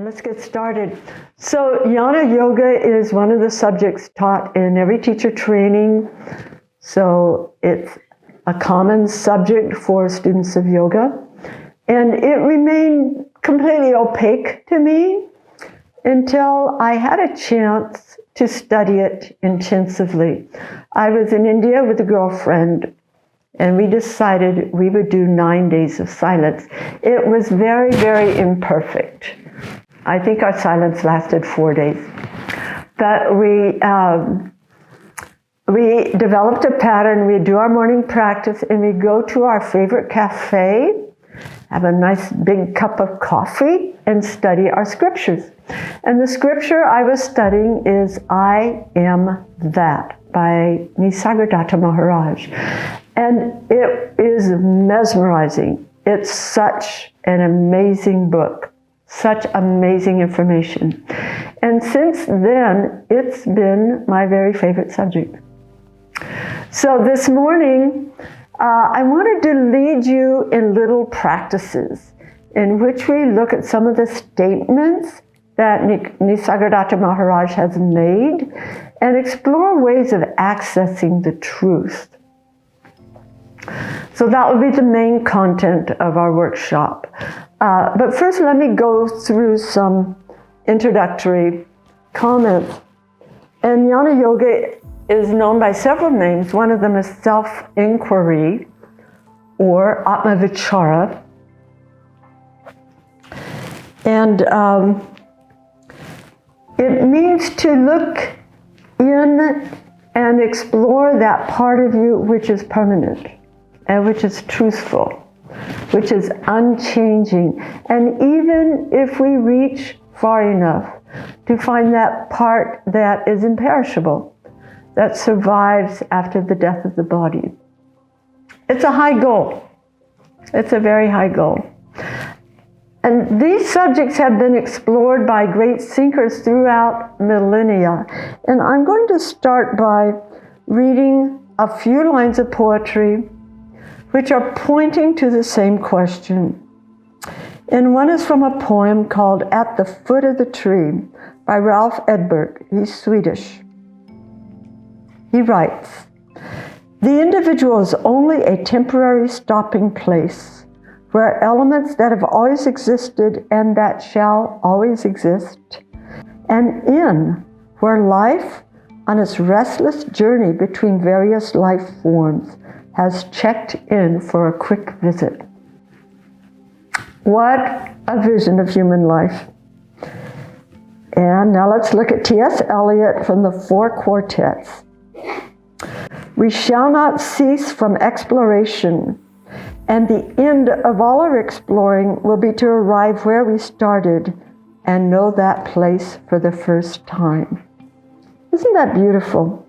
let's get started. So Jnana Yoga is one of the subjects taught in every teacher training. So it's a common subject for students of yoga. And it remained completely opaque to me until I had a chance to study it intensively. I was in India with a girlfriend, and we decided we would do 9 days of silence. It was very, very imperfect. I think our silence lasted 4 days. But we developed a pattern. We'd do our morning practice, and we'd go to our favorite cafe, have a nice big cup of coffee, and study our scriptures. And the scripture I was studying is I Am That by Nisargadatta Maharaj. And it is mesmerizing. It's such an amazing book, such amazing information. And since then, it's been my very favorite subject. So this morning, I wanted to lead you in little practices in which we look at some of the statements that Nisargadatta Maharaj has made and explore ways of accessing the truth. So that will be the main content of our workshop. But first, let me go through some introductory comments. And Jnana Yoga is known by several names. One of them is self-inquiry or Atma-vichara. And it means to look in and explore that part of you which is permanent and which is truthful, which is unchanging. And even if we reach far enough to find that part that is imperishable, that survives after the death of the body. It's a high goal. It's a very high goal. And these subjects have been explored by great thinkers throughout millennia. And I'm going to start by reading a few lines of poetry which are pointing to the same question. And one is from a poem called At the Foot of the Tree by Ralph Edberg. He's Swedish. He writes, "The individual is only a temporary stopping place where elements that have always existed and that shall always exist, and in where life on its restless journey between various life forms has checked in for a quick visit." What a vision of human life. And now let's look at T.S. Eliot from the Four Quartets. "We shall not cease from exploration, and the end of all our exploring will be to arrive where we started and know that place for the first time." Isn't that beautiful?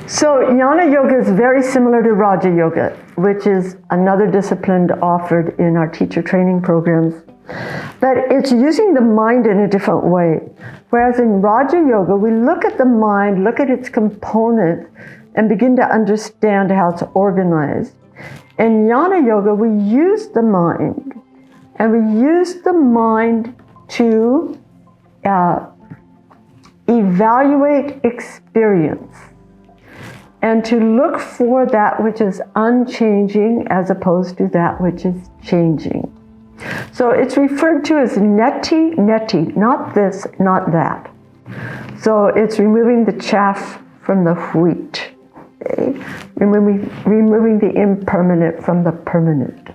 So Jnana Yoga is very similar to Raja Yoga, which is another discipline offered in our teacher training programs. But it's using the mind in a different way. Whereas in Raja Yoga, we look at the mind, look at its components, and begin to understand how it's organized. In Jnana Yoga, we use the mind, and we use the mind to evaluate experience and to look for that which is unchanging as opposed to that which is changing. So it's referred to as neti, neti, not this, not that. So it's removing the chaff from the wheat, okay? Removing the impermanent from the permanent.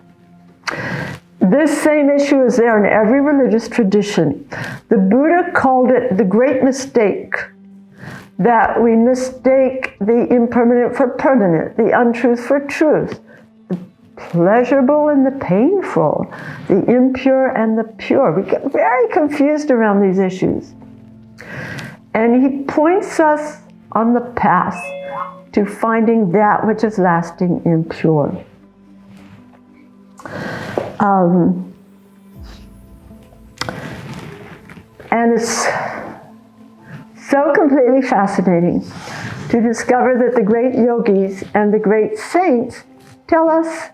This same issue is there in every religious tradition. The Buddha called it the great mistake, that we mistake the impermanent for permanent, the untruth for truth, the pleasurable and the painful, the impure and the pure. We get very confused around these issues. And he points us on the path to finding that which is lasting impure. And it's so completely fascinating to discover that the great yogis and the great saints tell us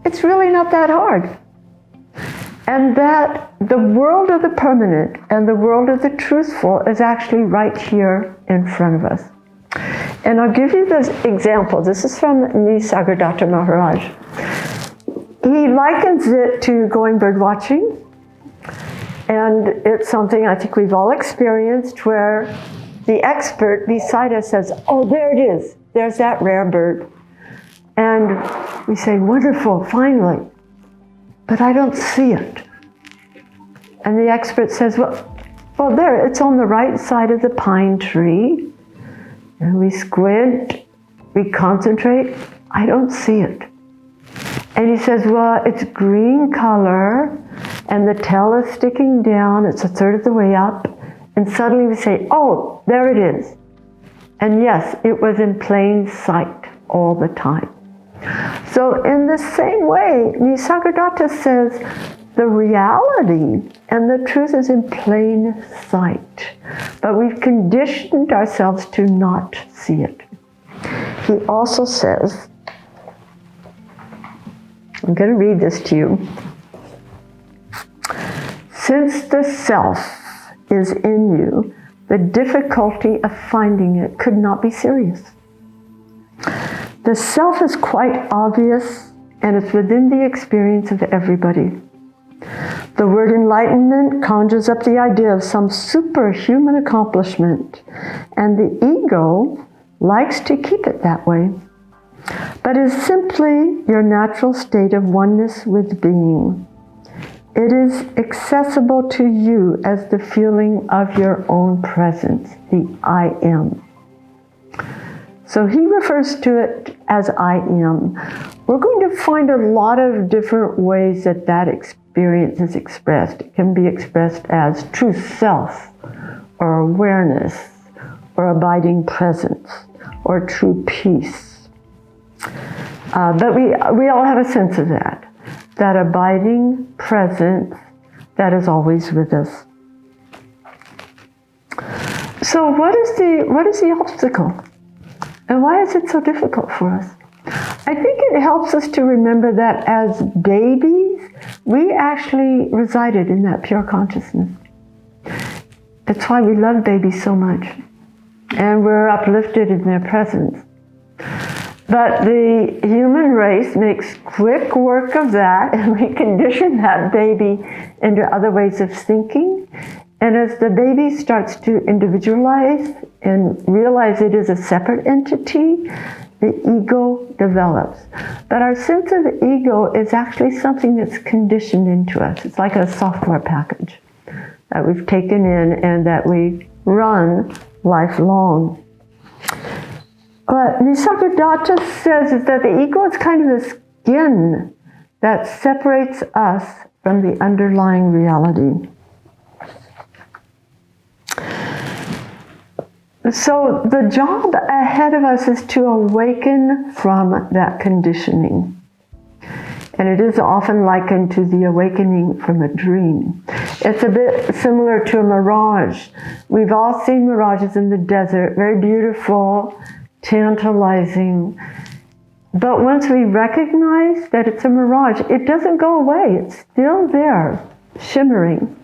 it's really not that hard. And that the world of the permanent and the world of the truthful is actually right here in front of us. And I'll give you this example. This is from Nisargadatta Maharaj. He likens it to going bird watching. And it's something I think we've all experienced where the expert beside us says, oh, there it is. There's that rare bird. And we say, wonderful, finally. But I don't see it. And the expert says, well, there, it's on the right side of the pine tree. And we squint, we concentrate, I don't see it. And he says, well, it's green color, and the tail is sticking down, it's a third of the way up, and suddenly we say, oh, there it is. And yes, it was in plain sight all the time. So in the same way, Nisargadatta says, the reality and the truth is in plain sight, but we've conditioned ourselves to not see it. He also says, I'm going to read this to you. Since the self is in you, the difficulty of finding it could not be serious. The self is quite obvious, and it's within the experience of everybody. The word enlightenment conjures up the idea of some superhuman accomplishment, and the ego likes to keep it that way, but is simply your natural state of oneness with being. It is accessible to you as the feeling of your own presence, the I am. So he refers to it as I am. We're going to find a lot of different ways that that experience is expressed. It can be expressed as true self, or awareness, or abiding presence, or true peace. But we all have a sense of that abiding presence that is always with us. So what is the obstacle? And why is it so difficult for us? I think it helps us to remember that as babies, we actually resided in that pure consciousness. That's why we love babies so much. And we're uplifted in their presence. But the human race makes quick work of that, and we condition that baby into other ways of thinking. And as the baby starts to individualize and realize it is a separate entity, the ego develops. But our sense of ego is actually something that's conditioned into us. It's like a software package that we've taken in and that we run lifelong. What Nisargadatta says is that the ego is kind of the skin that separates us from the underlying reality. So the job ahead of us is to awaken from that conditioning. And it is often likened to the awakening from a dream. It's a bit similar to a mirage. We've all seen mirages in the desert, very beautiful, tantalizing. But once we recognize that it's a mirage, it doesn't go away. It's still there, shimmering.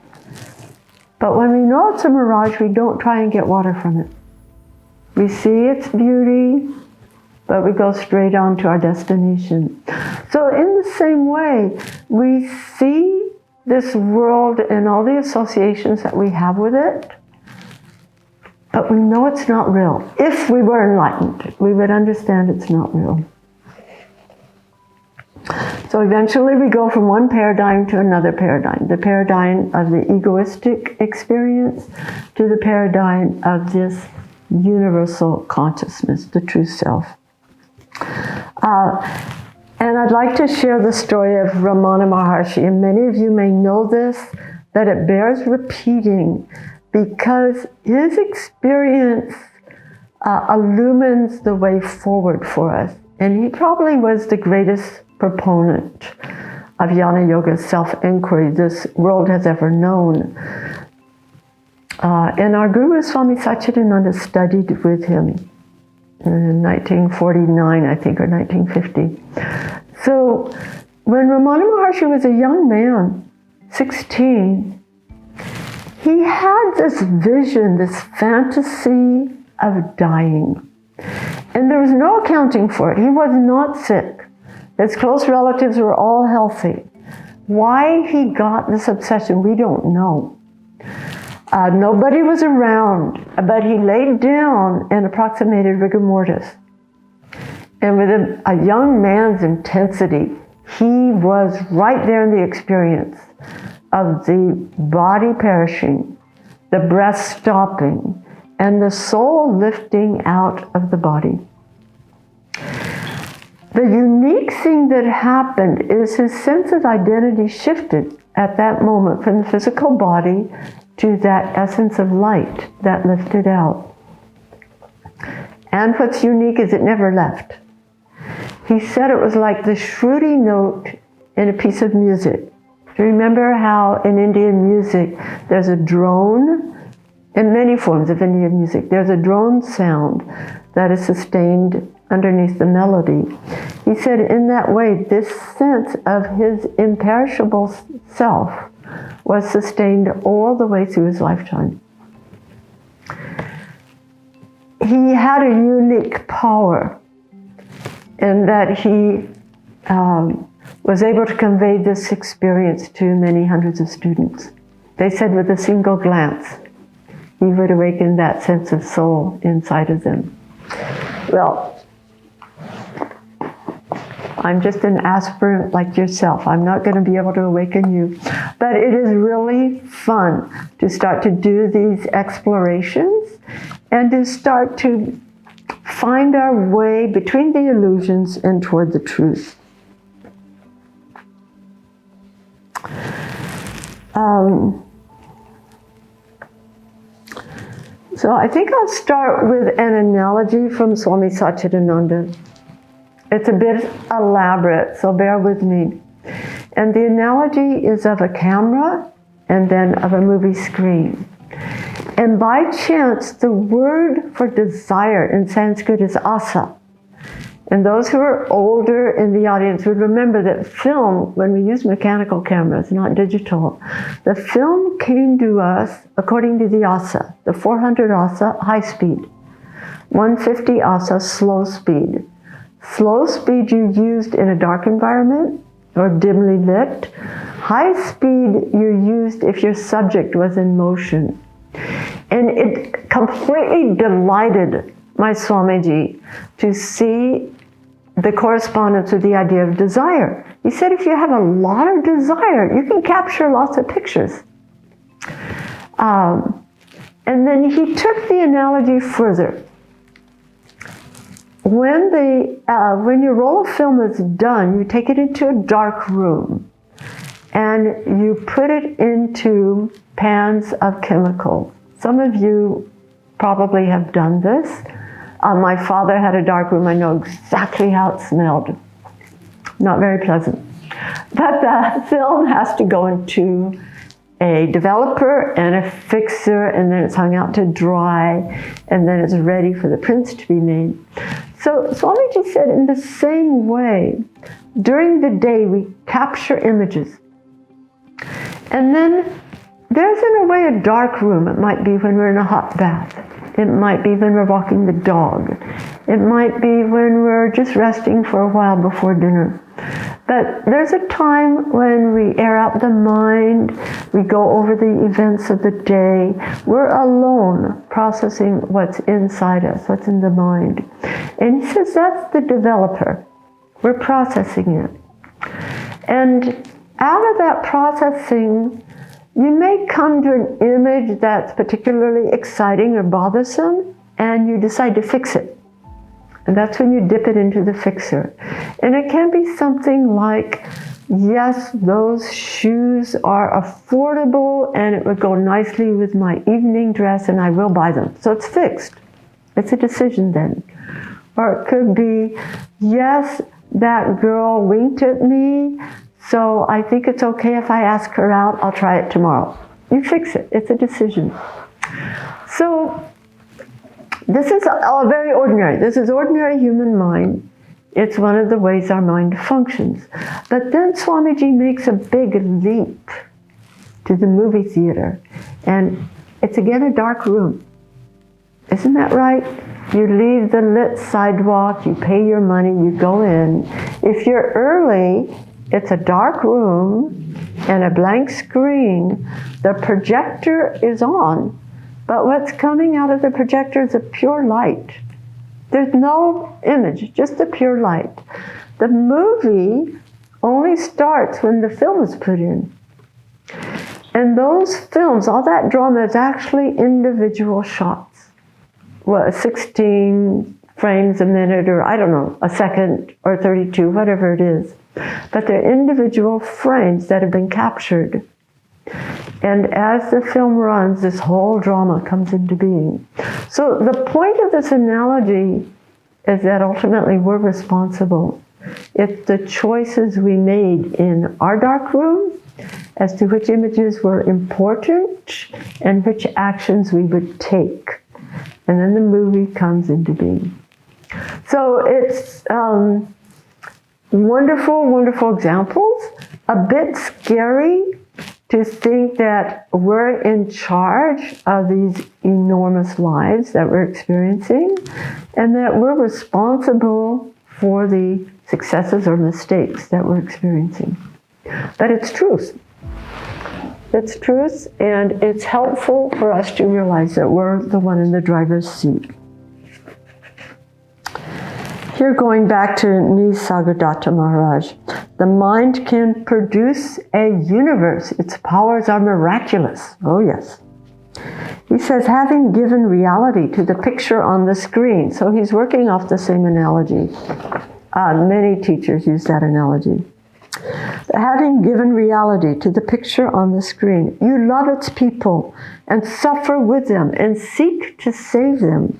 But when we know it's a mirage, we don't try and get water from it. We see its beauty, but we go straight on to our destination. So in the same way, we see this world and all the associations that we have with it, but we know it's not real. If we were enlightened, we would understand it's not real. So eventually we go from one paradigm to another paradigm, the paradigm of the egoistic experience to the paradigm of this universal consciousness, the true self. And I'd like to share the story of Ramana Maharshi, and many of you may know this, that it bears repeating because his experience illumines the way forward for us. And he probably was the greatest proponent of Jnana Yoga self-inquiry this world has ever known. And our Guru Swami Satchidananda studied with him in 1949, I think, or 1950. So when Ramana Maharshi was a young man, 16, he had this vision, this fantasy of dying. And there was no accounting for it. He was not sick. His close relatives were all healthy. Why he got this obsession, we don't know. Nobody was around, but he laid down and approximated rigor mortis. And with a young man's intensity, he was right there in the experience of the body perishing, the breath stopping, and the soul lifting out of the body. The unique thing that happened is his sense of identity shifted at that moment from the physical body to that essence of light that lifted out. And what's unique is it never left. He said it was like the shruti note in a piece of music. Do you remember how in Indian music there's a drone? In many forms of Indian music, there's a drone sound that is sustained underneath the melody. He said in that way, this sense of his imperishable self was sustained all the way through his lifetime. He had a unique power in that he was able to convey this experience to many hundreds of students. They said with a single glance, he would awaken that sense of soul inside of them. Well, I'm just an aspirant like yourself. I'm not going to be able to awaken you. But it is really fun to start to do these explorations and to start to find our way between the illusions and toward the truth. So I think I'll start with an analogy from Swami Satchidananda. It's a bit elaborate, so bear with me. And the analogy is of a camera and then of a movie screen. And by chance, the word for desire in Sanskrit is asa. And those who are older in the audience would remember that film, when we use mechanical cameras, not digital, the film came to us according to the asa, the 400 asa, high speed, 150 asa, slow speed. Slow speed you used in a dark environment or dimly lit. High speed you used if your subject was in motion. And it completely delighted my Swamiji to see the correspondence with the idea of desire. He said if you have a lot of desire, you can capture lots of pictures. And then he took the analogy further. When your roll of film is done, you take it into a dark room and you put it into pans of chemicals. Some of you probably have done this. My father had a dark room. I know exactly how it smelled. Not very pleasant. But the film has to go into a developer and a fixer, and then it's hung out to dry, and then it's ready for the prints to be made. So Swamiji said in the same way, during the day we capture images. And then there's in a way a dark room. It might be when we're in a hot bath. It might be when we're walking the dog. It might be when we're just resting for a while before dinner. But there's a time when we air out the mind, we go over the events of the day. We're alone processing what's inside us, what's in the mind. And he says that's the developer. We're processing it. And out of that processing, you may come to an image that's particularly exciting or bothersome, and you decide to fix it. And that's when you dip it into the fixer. And it can be something like, yes, those shoes are affordable and it would go nicely with my evening dress and I will buy them. So it's fixed. It's a decision then. Or it could be, yes, that girl winked at me, so I think it's okay if I ask her out. I'll try it tomorrow. You fix it. It's a decision. So this is very ordinary. This is ordinary human mind. It's one of the ways our mind functions. But then Swamiji makes a big leap to the movie theater, and it's again a dark room. Isn't that right? You leave the lit sidewalk, you pay your money, you go in. If you're early, it's a dark room and a blank screen. The projector is on, but what's coming out of the projector is a pure light. There's no image, just a pure light. The movie only starts when the film is put in. And those films, all that drama is actually individual shots. Well, 16 frames a minute, or I don't know, a second or 32, whatever it is. But they're individual frames that have been captured. And as the film runs, this whole drama comes into being. So the point of this analogy is that ultimately we're responsible. It's the choices we made in our dark room as to which images were important and which actions we would take. And then the movie comes into being. So it's wonderful, wonderful examples. A bit scary to think that we're in charge of these enormous lives that we're experiencing, and that we're responsible for the successes or mistakes that we're experiencing. But it's truth. It's truth, and it's helpful for us to realize that we're the one in the driver's seat. Here, going back to Nisargadatta Maharaj, the mind can produce a universe. Its powers are miraculous. Oh, yes. He says, having given reality to the picture on the screen. So he's working off the same analogy. Many teachers use that analogy. Having given reality to the picture on the screen, you love its people and suffer with them and seek to save them.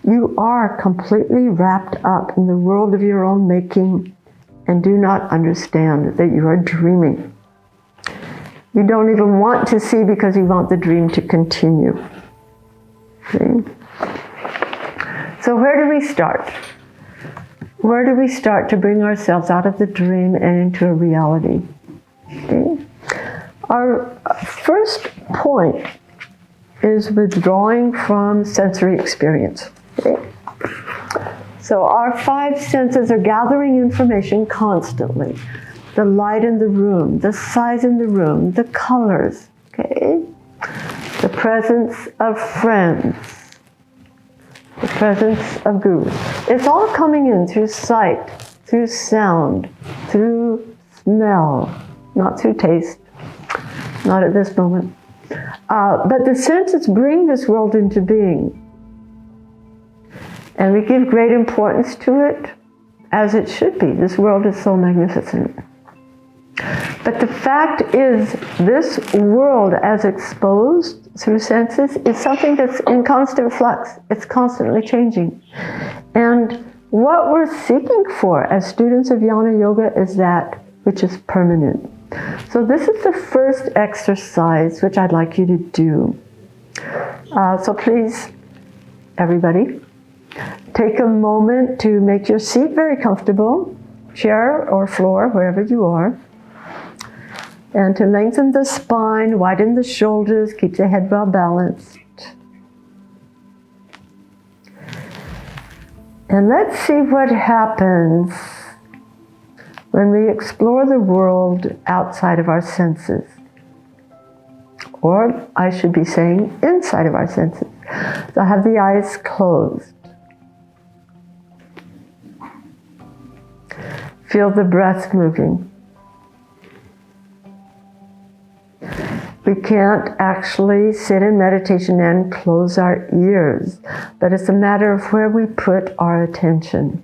You are completely wrapped up in the world of your own making and do not understand that you are dreaming. You don't even want to see because you want the dream to continue. See? So where do we start? Where do we start to bring ourselves out of the dream and into a reality? Okay. Our first point is withdrawing from sensory experience. Okay. So our five senses are gathering information constantly. The light in the room, the size in the room, the colors, okay? The presence of friends, the presence of gurus. It's all coming in through sight, through sound, through smell, not through taste, not at this moment. But the senses bring this world into being. And we give great importance to it, as it should be. This world is so magnificent. But the fact is, this world as exposed through senses is something that's in constant flux. It's constantly changing. And what we're seeking for as students of Jnana Yoga is that which is permanent. So this is the first exercise which I'd like you to do. So please, everybody, take a moment to make your seat very comfortable, chair or floor, wherever you are. And to lengthen the spine, widen the shoulders, keep the head well balanced. And let's see what happens when we explore the world outside of our senses. Or I should be saying inside of our senses. So have the eyes closed. Feel the breath moving. We can't actually sit in meditation and close our ears, but it's a matter of where we put our attention.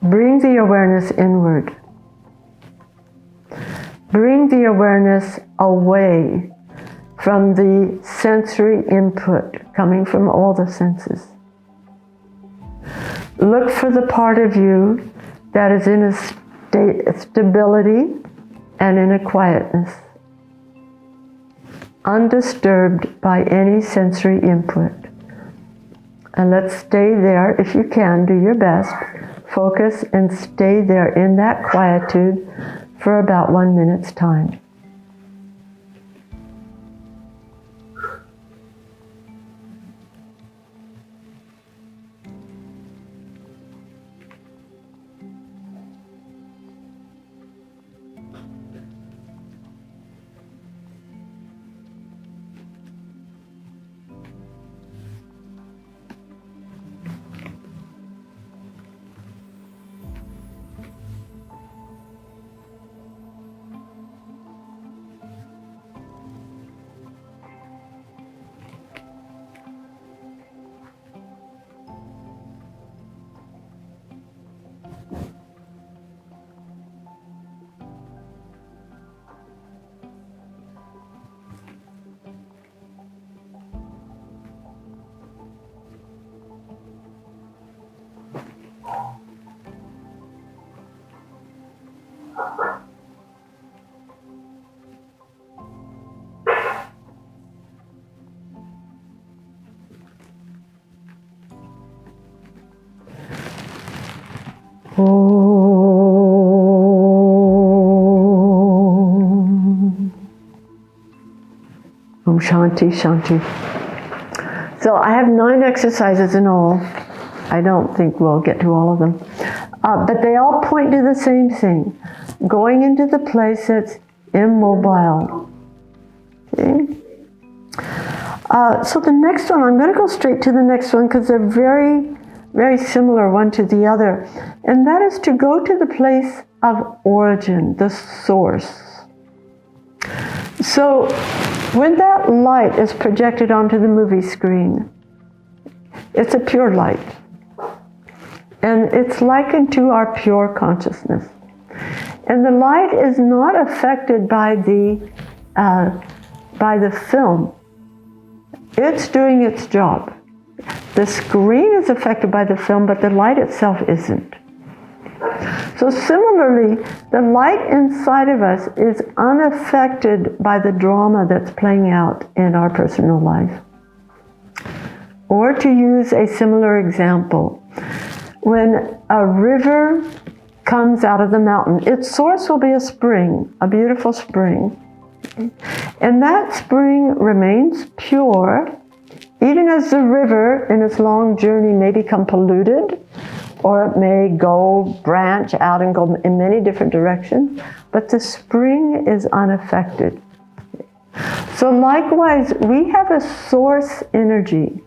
Bring the awareness inward. Bring the awareness away from the sensory input coming from all the senses. Look for the part of you that is in a state of stability and in a quietness, undisturbed by any sensory input. And let's stay there. If you can, do your best. Focus and stay there in that quietude for about 1 minute's time. Om Shanti Shanti. So I have 9 exercises in all. I don't think we'll get to all of them. But they all point to the same thing. Going into the place that's immobile. Okay? So the next one, I'm going to go straight to the next one because they're very, very similar one to the other. And that is to go to the place of origin, the source. So when that light is projected onto the movie screen, it's a pure light. And it's likened to our pure consciousness. And the light is not affected by the film. It's doing its job. The screen is affected by the film, but the light itself isn't. So similarly, the light inside of us is unaffected by the drama that's playing out in our personal life. Or to use a similar example, when a river comes out of the mountain, its source will be a spring, a beautiful spring. And that spring remains pure, even as the river in its long journey may become polluted, or it may go branch out and go in many different directions, but the spring is unaffected. So likewise, we have a source energy.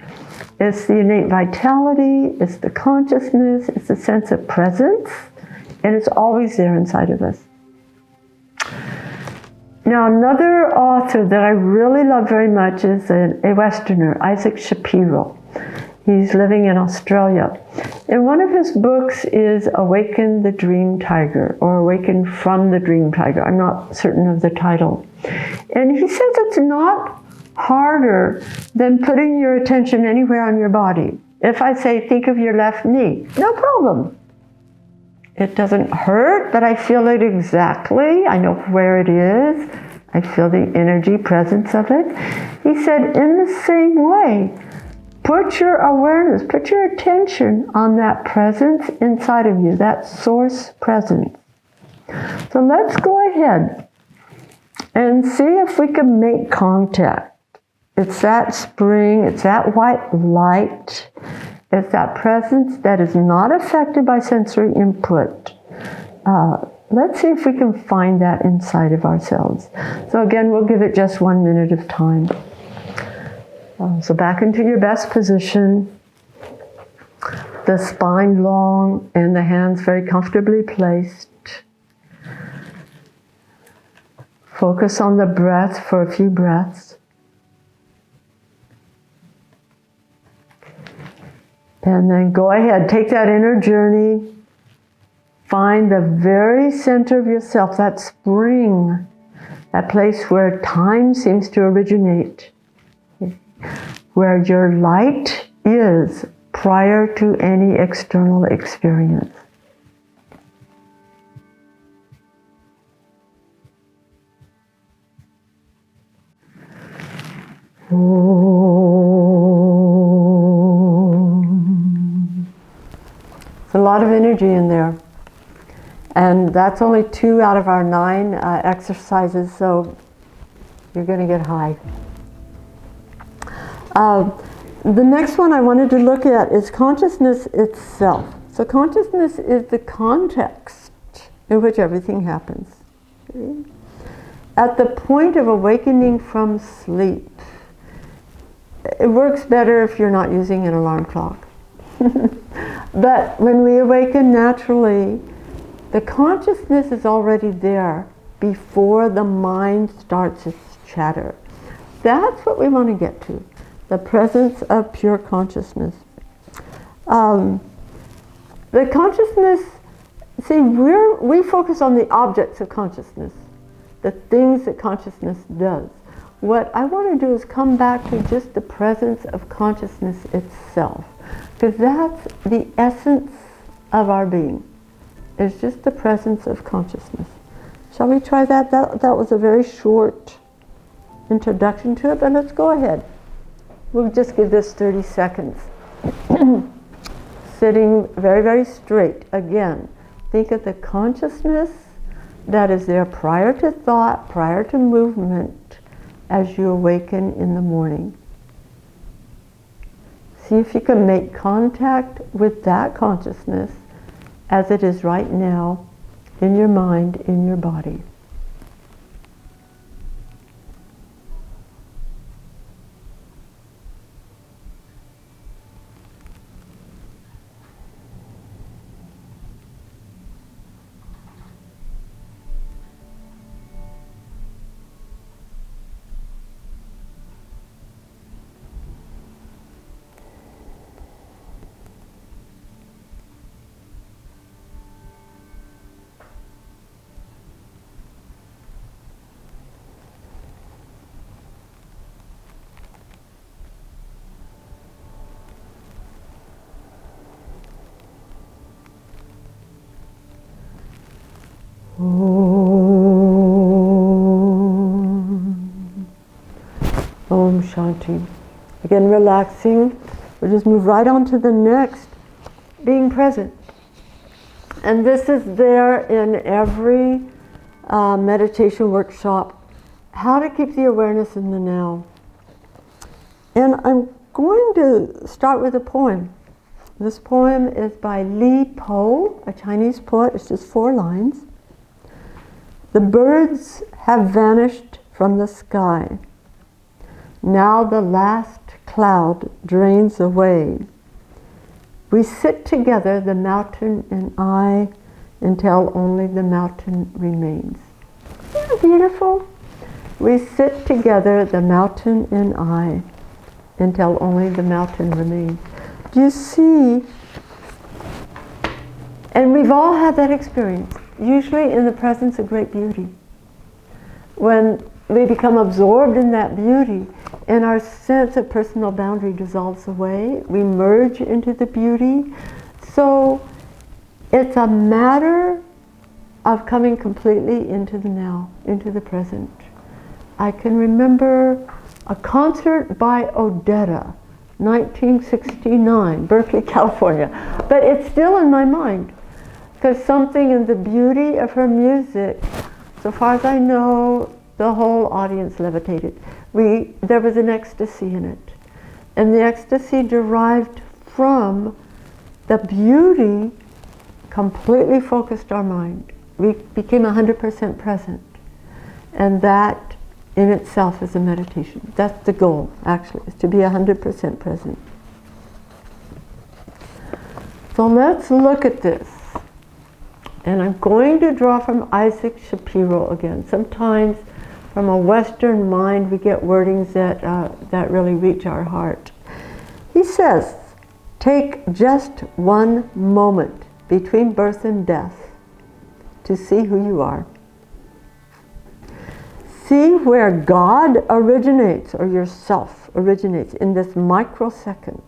It's the innate vitality, it's the consciousness, it's the sense of presence, and it's always there inside of us. Now, another author that I really love very much is a Westerner, Isaac Shapiro. He's living in Australia. And one of his books is Awaken the Dream Tiger, or Awaken from the Dream Tiger. I'm not certain of the title. And he says it's not harder than putting your attention anywhere on your body. If I say, think of your left knee, no problem. It doesn't hurt, but I feel it exactly. I know where it is. I feel the energy presence of it. He said, in the same way, put your awareness, put your attention on that presence inside of you, that source presence. So let's go ahead and see if we can make contact. It's that spring, it's that white light, it's that presence that is not affected by sensory input. Let's see if we can find that inside of ourselves. So again, we'll give it just 1 minute of time. So back into your best position, the spine long and the hands very comfortably placed. Focus on the breath for a few breaths. And then go ahead, take that inner journey. Find the very center of yourself, that spring, that place where time seems to originate, where your light is prior to any external experience. There's a lot of energy in there. And that's only 2 out of our 9 exercises, so you're going to get high. The next one I wanted to look at is consciousness itself. So consciousness is the context in which everything happens. Okay? At the point of awakening from sleep, it works better if you're not using an alarm clock. But when we awaken naturally, the consciousness is already there before the mind starts its chatter. That's what we want to get to, the presence of pure consciousness. The consciousness, see, we focus on the objects of consciousness, the things that consciousness does. What I want to do is come back to just the presence of consciousness itself, because that's the essence of our being. It's just the presence of consciousness. Shall we try that? That was a very short introduction to it, but let's go ahead. We'll just give this 30 seconds. Sitting very, very straight. Again, think of the consciousness that is there prior to thought, prior to movement, as you awaken in the morning. See if you can make contact with that consciousness as it is right now in your mind, in your body. Om Shanti. Again, relaxing. We'll just move right on to the next. Being present. And this is there in every meditation workshop. How to keep the awareness in the now. And I'm going to start with a poem. This poem is by Li Po, a Chinese poet. It's just 4 lines. The birds have vanished from the sky. Now the last cloud drains away. We sit together, the mountain and I, until only the mountain remains. Isn't that beautiful? We sit together, the mountain and I, until only the mountain remains. Do you see? And we've all had that experience, usually in the presence of great beauty. When we become absorbed in that beauty and our sense of personal boundary dissolves away, we merge into the beauty. So it's a matter of coming completely into the now, into the present. I can remember a concert by Odetta, 1969, Berkeley, California. But it's still in my mind, because something in the beauty of her music, so far as I know, the whole audience levitated. There was an ecstasy in it. And the ecstasy derived from the beauty completely focused our mind. We became 100% present. And that in itself is a meditation. That's the goal, actually, is to be 100% present. So let's look at this. And I'm going to draw from Isaac Shapiro again. Sometimes from a Western mind we get wordings that really reach our heart. He says, take just one moment between birth and death to see who you are. See where God originates, or yourself originates, in this microsecond.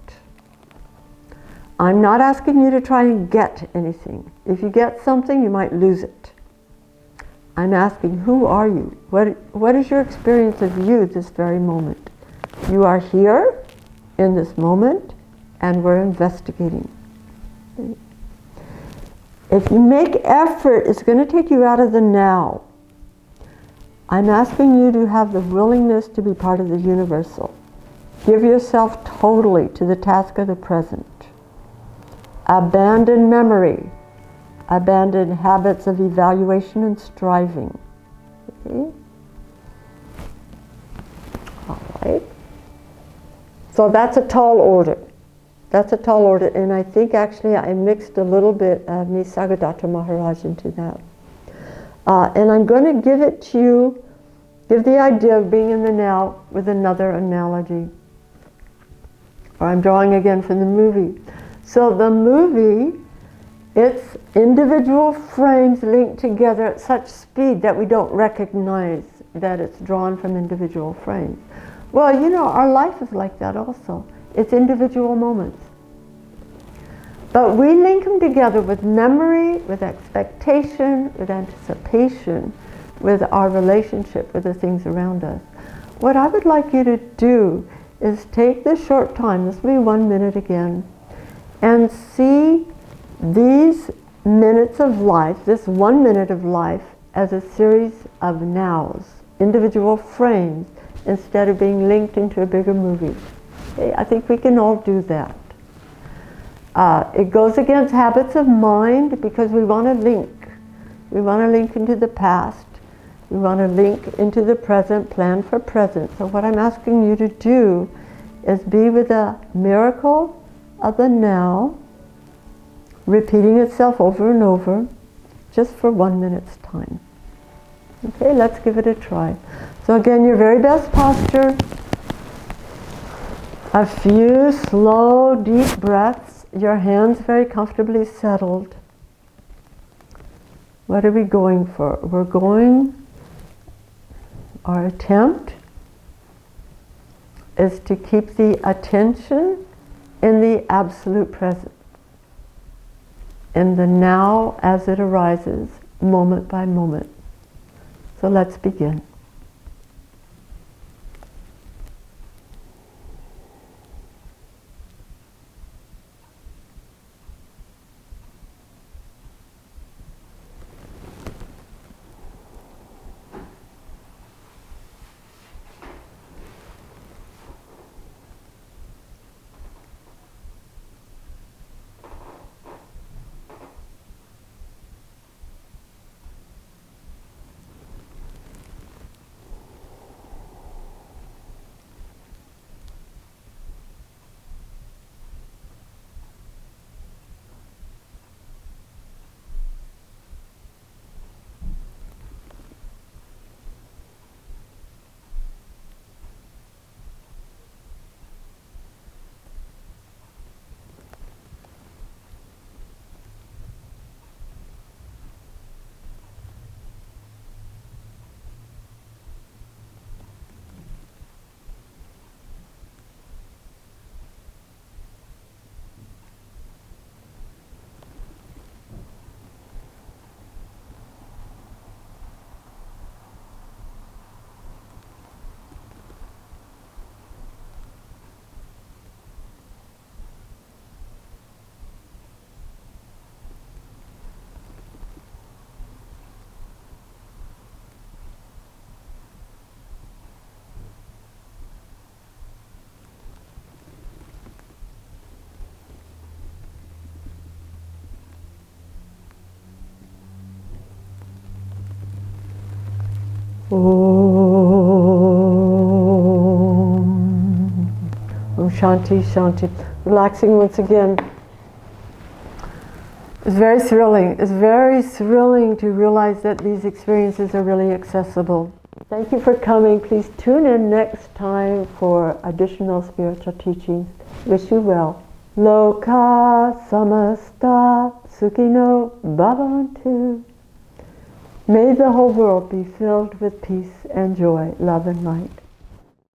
I'm not asking you to try and get anything. If you get something, you might lose it. I'm asking, who are you? What is your experience of you this very moment? You are here in this moment, and we're investigating. If you make effort, it's going to take you out of the now. I'm asking you to have the willingness to be part of the universal. Give yourself totally to the task of the present. Abandon memory. Abandon habits of evaluation and striving. Okay? All right. So that's a tall order. That's a tall order, and I think actually I mixed a little bit of Nisargadatta Maharaj into that. And I'm going to give it to you, give the idea of being in the now with another analogy. Or I'm drawing again from the movie. So the movie, it's individual frames linked together at such speed that we don't recognize that it's drawn from individual frames. Well, you know, our life is like that also. It's individual moments. But we link them together with memory, with expectation, with anticipation, with our relationship with the things around us. What I would like you to do is take this short time, this will be 1 minute again, and see these minutes of life, this 1 minute of life, as a series of nows, individual frames, instead of being linked into a bigger movie. Okay, I think we can all do that. It goes against habits of mind because we want to link. We want to link into the past. We want to link into the present, plan for present. So what I'm asking you to do is be with the miracle of the now, repeating itself over and over, just for 1 minute's time. Okay, let's give it a try. So again, your very best posture. A few slow, deep breaths. Your hands very comfortably settled. What are we going for? We're going, our attempt is to keep the attention in the absolute present, in the now as it arises, moment by moment. So let's begin. Om Shanti, Shanti. Relaxing once again. It's very thrilling. It's very thrilling to realize that these experiences are really accessible. Thank you for coming. Please tune in next time for additional spiritual teachings. Wish you well. Loka samasta sukhino bhavantu. May the whole world be filled with peace and joy, love and light.